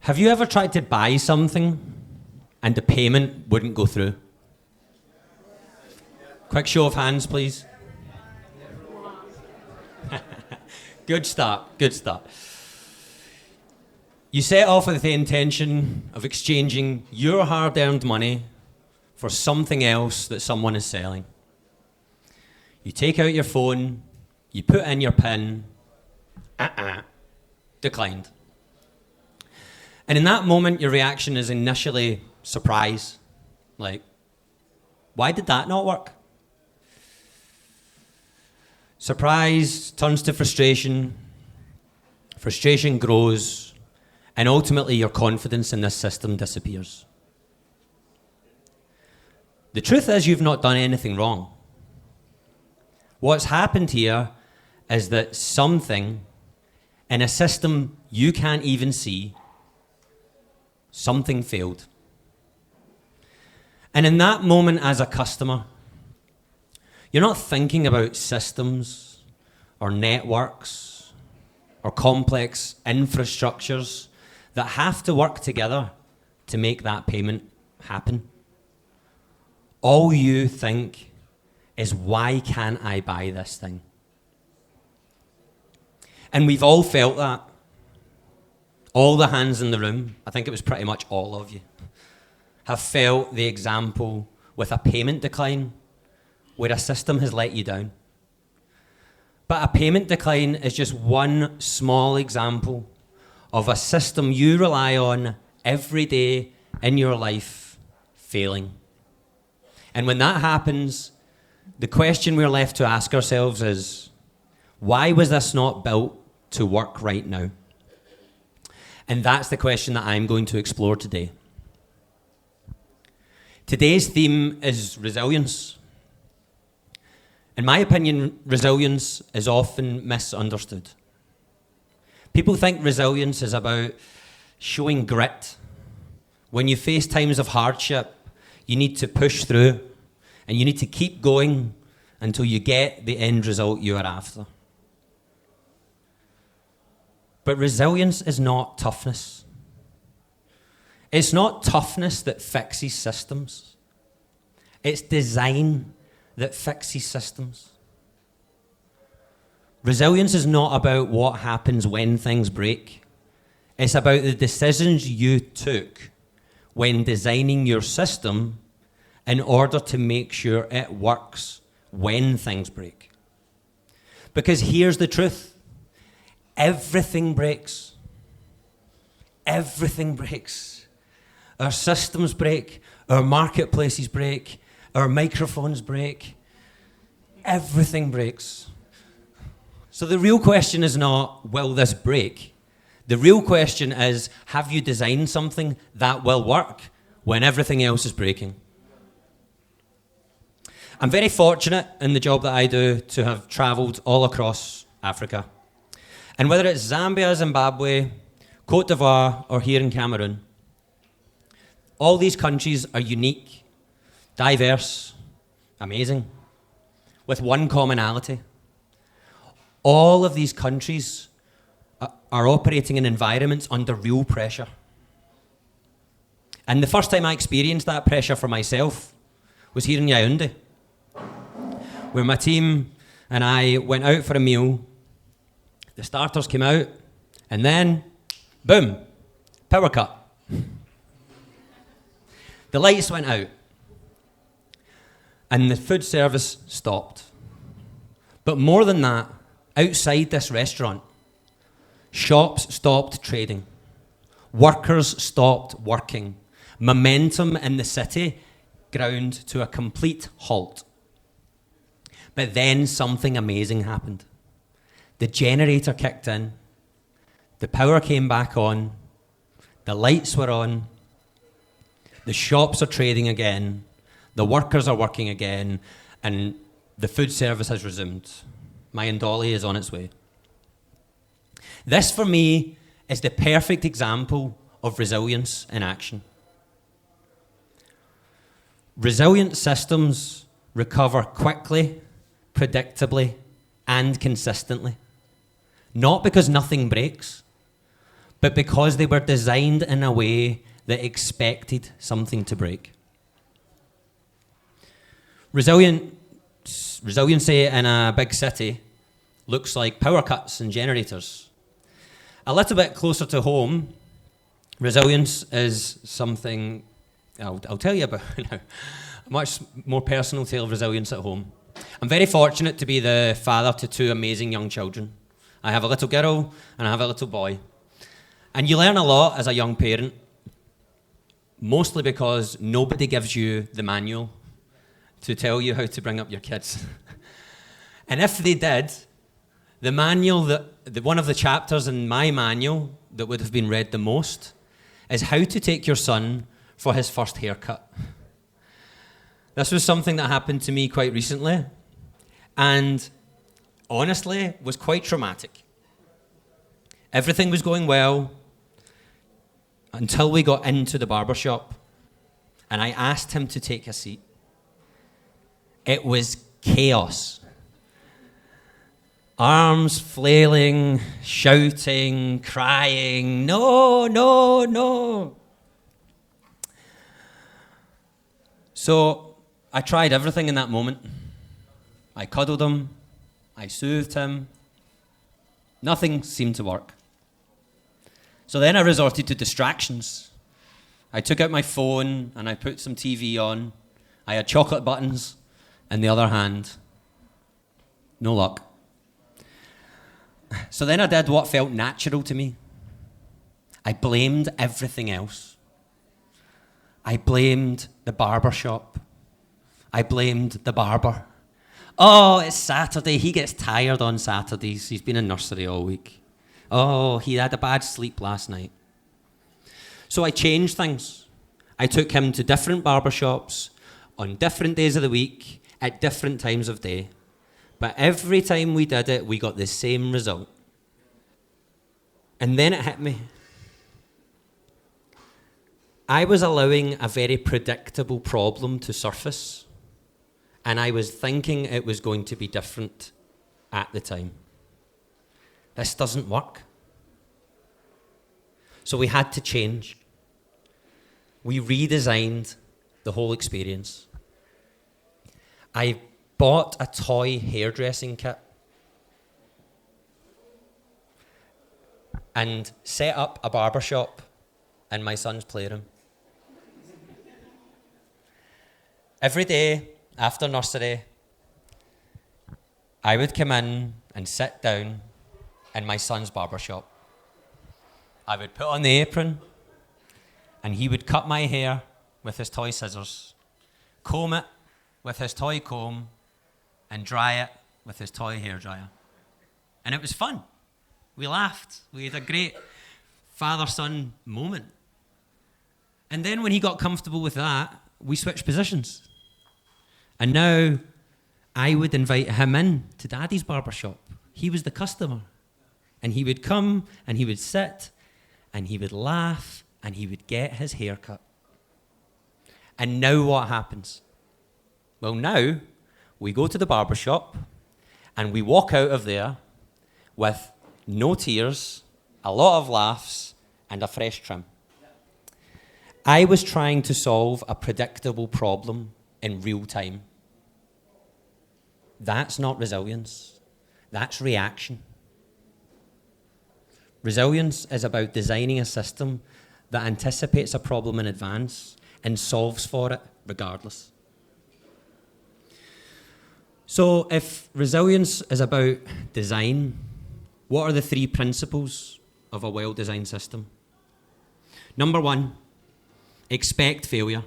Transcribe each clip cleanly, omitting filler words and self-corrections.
Have you ever tried to buy something and the payment wouldn't go through? Quick show of hands, please. Good start, good start. You set off with the intention of exchanging your hard-earned money for something else that someone is selling. You take out your phone, you put in your PIN, declined. And in that moment, your reaction is initially surprise. Like, why did that not work? Surprise turns to frustration. Frustration grows. And ultimately, your confidence in this system disappears. The truth is, you've not done anything wrong. What's happened here is that something in a system you can't even see, something failed. And in that moment, as a customer, you're not thinking about systems or networks or complex infrastructures that have to work together to make that payment happen. All you think is, why can't I buy this thing? And we've all felt that. All the hands in the room, I think it was pretty much all of you, have felt the example with a payment decline where a system has let you down. But a payment decline is just one small example of a system you rely on every day in your life failing. And when that happens, the question we're left to ask ourselves is, why was this not built to work right now? And that's the question that I'm going to explore today. Today's theme is resilience. In my opinion, resilience is often misunderstood. People think resilience is about showing grit. When you face times of hardship, you need to push through and you need to keep going until you get the end result you are after. But resilience is not toughness. It's not toughness that fixes systems. It's design that fixes systems. Resilience is not about what happens when things break. It's about the decisions you took when designing your system in order to make sure it works when things break. Because here's the truth. Everything breaks. Everything breaks. Our systems break. Our marketplaces break. Our microphones break. Everything breaks. So the real question is not, will this break? The real question is, have you designed something that will work when everything else is breaking? I'm very fortunate in the job that I do to have travelled all across Africa. And whether it's Zambia, Zimbabwe, Cote d'Ivoire, or here in Cameroon, all these countries are unique, diverse, amazing, with one commonality. All of these countries are operating in environments under real pressure. And the first time I experienced that pressure for myself was here in Yaoundé, where my team and I went out for a meal. The starters came out, and then, boom, power cut. The lights went out, and the food service stopped. But more than that, outside this restaurant, shops stopped trading. Workers stopped working. Momentum in the city ground to a complete halt. But then something amazing happened. The generator kicked in. The power came back on. The lights were on. The shops are trading again. The workers are working again. And the food service has resumed. My Ndoli is on its way. This, for me, is the perfect example of resilience in action. Resilient systems recover quickly, predictably, and consistently. Not because nothing breaks, but because they were designed in a way that expected something to break. Resiliency in a big city looks like power cuts and generators. A little bit closer to home, resilience is something I'll tell you about now. A much more personal tale of resilience at home. I'm very fortunate to be the father to two amazing young children. I have a little girl and I have a little boy. And you learn a lot as a young parent, mostly because nobody gives you the manual to tell you how to bring up your kids. And if they did, the manual, one of the chapters in my manual that would have been read the most is how to take your son for his first haircut. This was something that happened to me quite recently, and honestly was quite traumatic. Everything was going well until we got into the barber shop and I asked him to take a seat. It was chaos. Arms flailing, shouting, crying, no, no, no. So I tried everything in that moment. I cuddled him, I soothed him. Nothing seemed to work. So then I resorted to distractions. I took out my phone and I put some TV on. I had chocolate buttons in the other hand. No luck. So then I did what felt natural to me. I blamed everything else. I blamed the barber shop. I blamed the barber. Oh, it's Saturday. He gets tired on Saturdays. He's been in nursery all week. Oh, he had a bad sleep last night. So I changed things. I took him to different barber shops on different days of the week at different times of day. But every time we did it, we got the same result. And then it hit me. I was allowing a very predictable problem to surface, and I was thinking it was going to be different at the time. This doesn't work. So we had to change. We redesigned the whole experience. I bought a toy hairdressing kit and set up a barber shop in my son's playroom. Every day after nursery, I would come in and sit down in my son's barber shop. I would put on the apron and he would cut my hair with his toy scissors, comb it with his toy comb, and dry it with his toy hairdryer. And it was fun. We laughed. We had a great father-son moment. And then when he got comfortable with that, we switched positions. And now I would invite him in to Daddy's barbershop. He was the customer. And he would come and he would sit and he would laugh and he would get his hair cut. And now what happens? Well, now we go to the barbershop and we walk out of there with no tears, a lot of laughs, and a fresh trim. I was trying to solve a predictable problem in real time. That's not resilience. That's reaction. Resilience is about designing a system that anticipates a problem in advance and solves for it regardless. So if resilience is about design, what are the 3 principles of a well-designed system? Number 1, expect failure.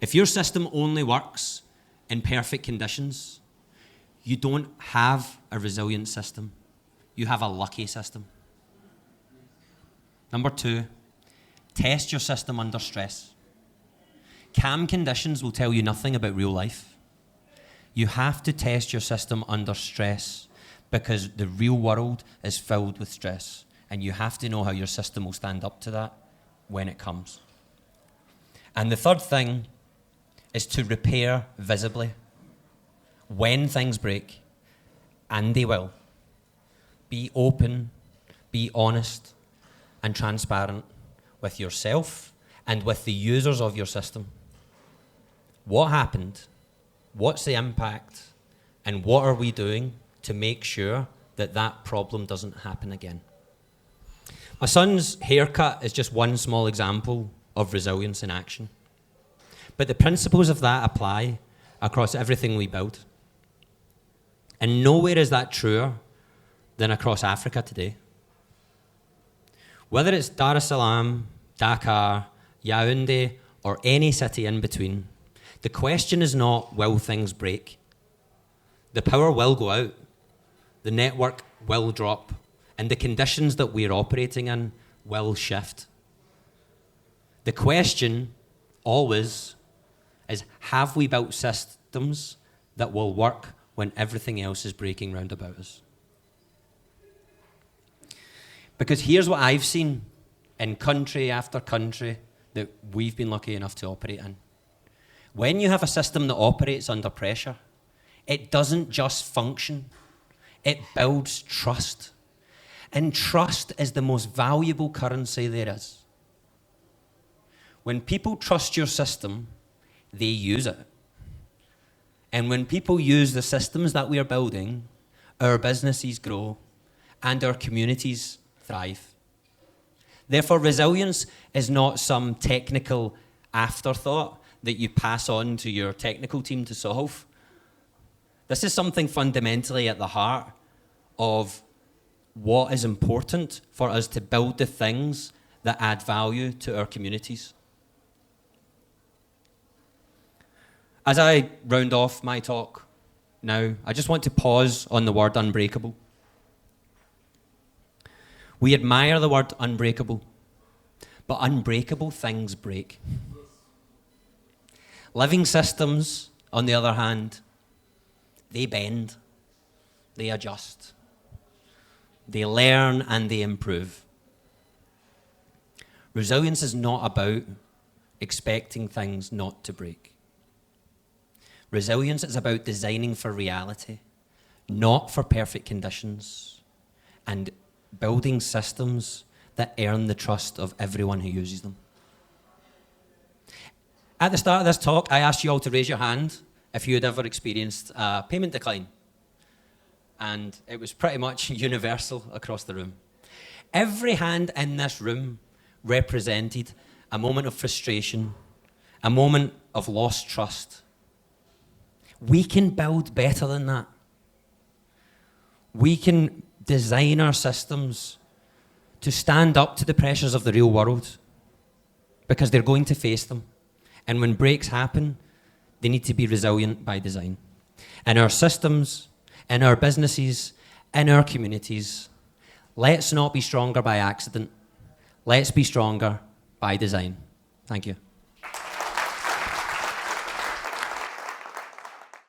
If your system only works in perfect conditions, you don't have a resilient system. You have a lucky system. Number 2, test your system under stress. Calm conditions will tell you nothing about real life. You have to test your system under stress because the real world is filled with stress, and you have to know how your system will stand up to that when it comes. And the third thing is to repair visibly. When things break, and they will, be open, be honest, and transparent with yourself and with the users of your system. What happened? What's the impact? And what are we doing to make sure that that problem doesn't happen again? My son's haircut is just one small example of resilience in action. But the principles of that apply across everything we build. And nowhere is that truer than across Africa today. Whether it's Dar es Salaam, Dakar, Yaoundé, or any city in between, the question is not, will things break? The power will go out, the network will drop, and the conditions that we're operating in will shift. The question always is, have we built systems that will work when everything else is breaking round about us? Because here's what I've seen in country after country that we've been lucky enough to operate in. When you have a system that operates under pressure, it doesn't just function, it builds trust. And trust is the most valuable currency there is. When people trust your system, they use it. And when people use the systems that we are building, our businesses grow and our communities thrive. Therefore, resilience is not some technical afterthought that you pass on to your technical team to solve. This is something fundamentally at the heart of what is important for us to build the things that add value to our communities. As I round off my talk now, I just want to pause on the word unbreakable. We admire the word unbreakable, but unbreakable things break. Living systems, on the other hand, they bend, they adjust, they learn and they improve. Resilience is not about expecting things not to break. Resilience is about designing for reality, not for perfect conditions, and building systems that earn the trust of everyone who uses them. At the start of this talk, I asked you all to raise your hand if you had ever experienced a payment decline. And it was pretty much universal across the room. Every hand in this room represented a moment of frustration, a moment of lost trust. We can build better than that. We can design our systems to stand up to the pressures of the real world because they're going to face them. And when breaks happen, they need to be resilient by design. In our systems, in our businesses, in our communities, let's not be stronger by accident. Let's be stronger by design. Thank you.